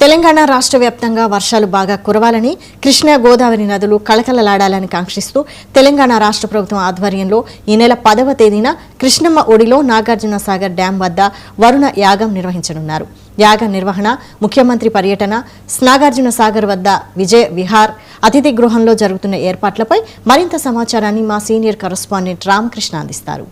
తెలంగాణ రాష్ట్ర వ్యాప్తంగా వర్షాలు బాగా కురవాలని, కృష్ణా గోదావరి నదులు కళకళలాడాలని కాంక్షిస్తూ తెలంగాణ రాష్ట్ర ప్రభుత్వం ఆధ్వర్యంలో ఈ నెల 10వ తేదీన కృష్ణమ్మ ఒడిలో నాగార్జున సాగర్ డ్యాం వద్ద వరుణ యాగం నిర్వహించనున్నారు. యాగ నిర్వహణ, ముఖ్యమంత్రి పర్యటన, నాగార్జున సాగర్ వద్ద విజయ్ విహార్ అతిథి గృహంలో జరుగుతున్న ఏర్పాట్లపై మరింత సమాచారాన్ని మా సీనియర్ కరెస్పాండెంట్ రామకృష్ణ అందిస్తారు.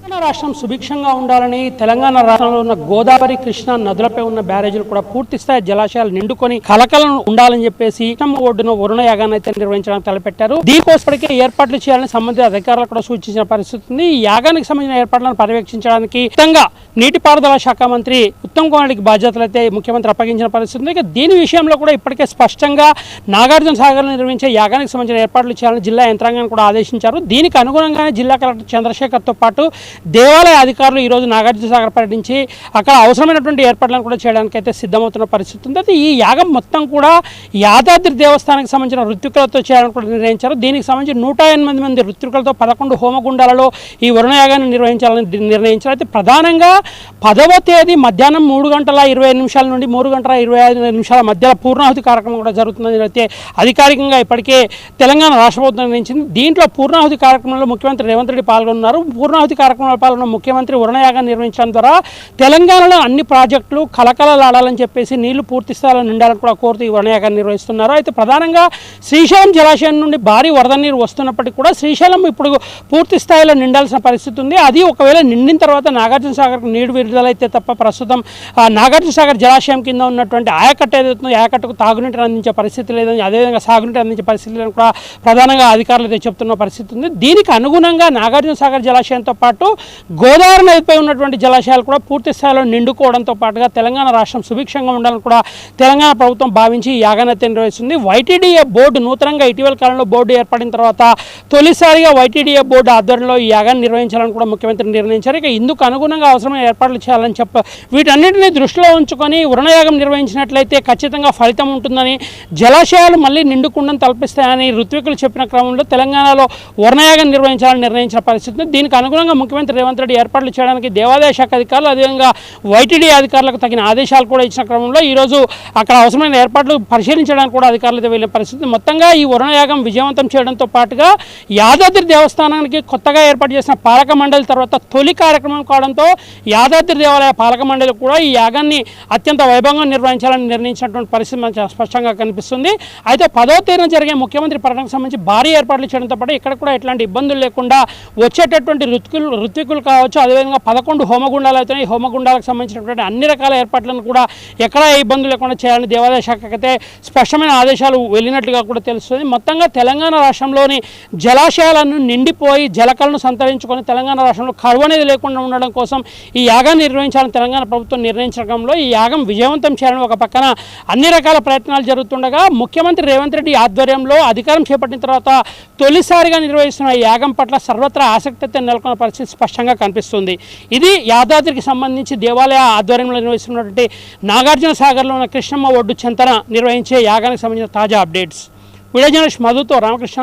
తెలంగాణ రాష్ట్రం సుభిక్షంగా ఉండాలని తెలంగాణ రాష్ట్రంలో ఉన్న గోదావరి, కృష్ణా నదులపై ఉన్న బ్యారేజీలు కూడా పూర్తి స్థాయి జలాశయాలు నిండుకొని కలకలను ఉండాలని చెప్పేసి కృష్ణమ్మ ఒడ్డున వరుణ యాగాన్ని అయితే నిర్వహించడానికి తలపెట్టారు. దీనికోసమే ఏర్పాట్లు చేయాలని సంబంధిత అధికారులు కూడా సూచించిన పరిస్థితి ఉంది. ఈ యాగానికి సంబంధించిన ఏర్పాట్లను పర్యవేక్షించడానికి నీటిపారుదల శాఖ మంత్రి ఉత్తమ్ కుమార్ రెడ్డికి బాధ్యతలు అయితే ముఖ్యమంత్రి అప్పగించిన పరిస్థితి ఉంది. ఇక దీని విషయంలో కూడా ఇప్పటికే స్పష్టంగా నాగార్జున సాగర్ నిర్వహించే యాగానికి సంబంధించిన ఏర్పాట్లు చేయాలని జిల్లా యంత్రాంగాన్ని కూడా ఆదేశించారు. దీనికి అనుగుణంగానే జిల్లా కలెక్టర్ చంద్రశేఖర్తో పాటు దేవాలయ అధికారులు ఈరోజు నాగార్జున సాగర్ పర్యటించి అక్కడ అవసరమైనటువంటి ఏర్పాట్లను కూడా చేయడానికి అయితే సిద్ధమవుతున్న పరిస్థితి ఉంది. అయితే ఈ యాగం మొత్తం కూడా యాదాద్రి దేవస్థానానికి సంబంధించిన ఋత్వికులతో చేయాలని కూడా నిర్ణయించారు. దీనికి సంబంధించి 108 మంది ఋత్వికులతో 11 హోమగుండాలలో ఈ వరుణ యాగాన్ని నిర్వహించాలని నిర్ణయించారు. అయితే ప్రధానంగా 10వ తేదీ మధ్యాహ్నం 3:25 నుండి 3:25 మధ్యలో పూర్ణాహుతి కార్యక్రమం కూడా జరుగుతుందని అయితే అధికారికంగా ఇప్పటికే తెలంగాణ రాష్ట్ర ప్రభుత్వం నిర్ణయించింది. దీంట్లో పూర్ణాహుతి కార్యక్రమంలో ముఖ్యమంత్రి రేవంత్ రెడ్డి పాల్గొన్నారు. పూర్ణాహుతి కార్యక్రమంలో పాల్గొన్న ముఖ్యమంత్రి వరుణయాగాన్ని నిర్వహించడం ద్వారా తెలంగాణలో అన్ని ప్రాజెక్టులు కలకలలాడాలని చెప్పేసి నీళ్లు పూర్తి స్థాయిలో నిండాలని కూడా కోరుతూ ఈ వరుణయాగాన్ని నిర్వహిస్తున్నారు. అయితే ప్రధానంగా శ్రీశైలం జలాశయం నుండి భారీ వరద నీరు వస్తున్నప్పటికీ కూడా శ్రీశైలం ఇప్పుడు పూర్తి స్థాయిలో నిండాల్సిన పరిస్థితి ఉంది. అది ఒకవేళ నిండిన తర్వాత నాగార్జున సాగర్కు నీరు విడుదలైతే తప్ప ప్రస్తుతం నాగార్జున సాగర్ జలాశయం కింద ఉన్నటువంటి ఆయకట్టు ఏదైతుందో ఆయకట్టుకు తాగునీటిని అందించే పరిస్థితి లేదని, అదేవిధంగా సాగునీటిని అందించే పరిస్థితి లేదని కూడా ప్రధానంగా అధికారులు అయితే చెప్తున్న పరిస్థితి ఉంది. దీనికి అనుగుణంగా నాగార్జున సాగర్ జలాశయంతో పాటు గోదావరి నదిపై ఉన్నటువంటి జలాశయాలు కూడా పూర్తి స్థాయిలో నిండుకోవడంతో పాటుగా తెలంగాణ రాష్ట్రం సుభిక్షంగా ఉండాలని కూడా తెలంగాణ ప్రభుత్వం భావించి ఈ యాగాన్ని నిర్వహిస్తుంది. వైటీడీఏ బోర్డు నూతనంగా ఇటీవల కాలంలో బోర్డు ఏర్పడిన తర్వాత తొలిసారిగా వైటీడీఏ బోర్డు ఆధ్వర్యంలో ఈ యాగాన్ని నిర్వహించాలని కూడా ముఖ్యమంత్రి నిర్ణయించారు. ఇక ఇందుకు అనుగుణంగా అవసరమైన ఏర్పాట్లు చేయాలని వీటన్నింటినీ దృష్టిలో ఉంచుకొని వరుణయాగం నిర్వహించినట్లయితే ఖచ్చితంగా ఫలితం ఉంటుందని, జలాశయాలు మళ్ళీ నిండుకుండని తలపిస్తాయని ఋత్వికులు చెప్పిన క్రమంలో తెలంగాణలో వరుణయాగం నిర్వహించాలని నిర్ణయించిన పరిస్థితి. దీనికి అనుగుణంగా ముఖ్యమంత్రి రేవంత్ రెడ్డి ఏర్పాట్లు చేయడానికి దేవాదాయ శాఖ అధికారులు, అదేవిధంగా వైటీడీ అధికారులకు తగిన ఆదేశాలు కూడా ఇచ్చిన క్రమంలో ఈరోజు అక్కడ అవసరమైన ఏర్పాట్లు పరిశీలించడానికి కూడా అధికారులు వెళ్ళిన పరిస్థితి. మొత్తంగా ఈ వరుణయాగం విజయవంతం చేయడంతో పాటుగా యాదాద్రి దేవస్థానానికి కొత్తగా ఏర్పాటు చేసిన పాలక మండలి తర్వాత తొలి కార్యక్రమం కావడంతో యాదాద్రి దేవాలయ పాలక మండలి కూడా ఈ యాగాన్ని అత్యంత వైభవంగా నిర్వహించాలని నిర్ణయించినటువంటి పరిస్థితి మనకు స్పష్టంగా కనిపిస్తుంది. అయితే 10వ తేదీన జరిగే ముఖ్యమంత్రి పర్యటనకు సంబంధించి భారీ ఏర్పాట్లు చేయడంతో పాటు ఇక్కడ కూడా ఎట్లాంటి ఇబ్బందులు లేకుండా వచ్చేటటువంటి ఋత్వికులు కావచ్చు, అదేవిధంగా 11 హోమగుండాలు అయితే ఈ హోమగుండాలకు సంబంధించినటువంటి అన్ని రకాల ఏర్పాట్లను కూడా ఎక్కడా ఇబ్బందులు లేకుండా చేయాలని దేవాదాయ శాఖకైతే స్పష్టమైన ఆదేశాలు వెళ్ళినట్లుగా కూడా తెలుస్తుంది. మొత్తంగా తెలంగాణ రాష్ట్రంలోని జలాశయాలను నిండిపోయి జలకలను సంతరించుకొని తెలంగాణ రాష్ట్రంలో కరువు అనేది లేకుండా ఉండడం కోసం ఈ యాగాన్ని నిర్వహించాలని తెలంగాణ ప్రభుత్వం నిర్ణయించడంలో ఈ యాగం విజయవంతం చేయాలని ఒక పక్కన అన్ని రకాల ప్రయత్నాలు జరుగుతుండగా ముఖ్యమంత్రి రేవంత్ రెడ్డి ఆధ్వర్యంలో అధికారం చేపట్టిన తర్వాత తొలిసారిగా నిర్వహిస్తున్న ఈ యాగం పట్ల సర్వత్రా ఆసక్తి నెలకొన్న పరిస్థితి స్పష్టంగా కనిపిస్తుంది. ఇది యాదాద్రికి సంబంధించి దేవాలయ ఆధ్వర్యంలో నిర్వహిస్తున్నటువంటి నాగార్జున సాగర్లో ఉన్న కృష్ణమ్మ ఒడ్డు చెంతన నిర్వహించే యాగానికి సంబంధించిన తాజా అప్డేట్స్. వీడియో జర్నలిస్ట్ మధుతో రామకృష్ణ.